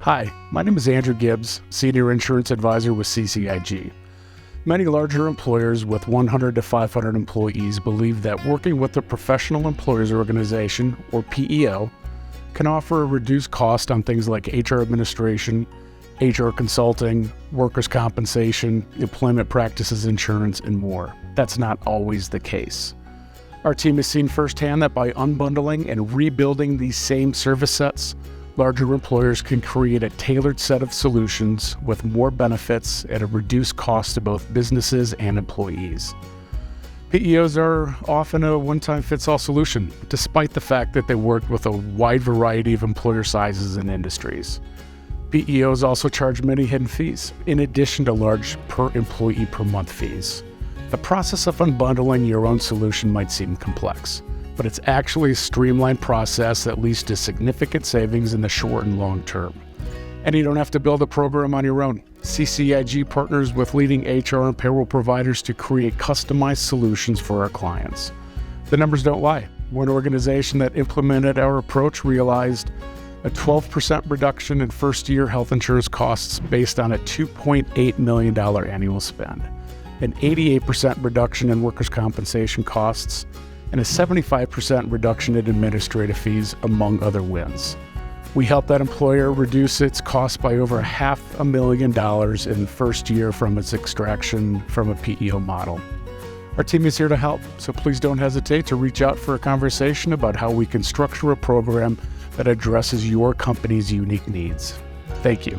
Hi, my name is Andrew Gibbs, Senior Insurance Advisor with CCIG. Many larger employers with 100 to 500 employees believe that working with a professional employers organization, or PEO, can offer a reduced cost on things like HR administration, HR consulting, workers' compensation, employment practices insurance, and more. That's not always the case. Our team has seen firsthand that by unbundling and rebuilding these same service sets, larger employers can create a tailored set of solutions with more benefits at a reduced cost to both businesses and employees. PEOs are often a one-time-fits-all solution, despite the fact that they work with a wide variety of employer sizes and industries. PEOs also charge many hidden fees, in addition to large per-employee per month fees. The process of unbundling your own solution might seem complex, but it's actually a streamlined process that leads to significant savings in the short and long term. And you don't have to build a program on your own. CCIG partners with leading HR and payroll providers to create customized solutions for our clients. The numbers don't lie. One organization that implemented our approach realized a 12% reduction in first-year health insurance costs based on a $2.8 million annual spend, an 88% reduction in workers' compensation costs, and a 75% reduction in administrative fees, among other wins. We helped that employer reduce its costs by over $500,000 in the first year from its extraction from a PEO model. Our team is here to help, so please don't hesitate to reach out for a conversation about how we can structure a program that addresses your company's unique needs. Thank you.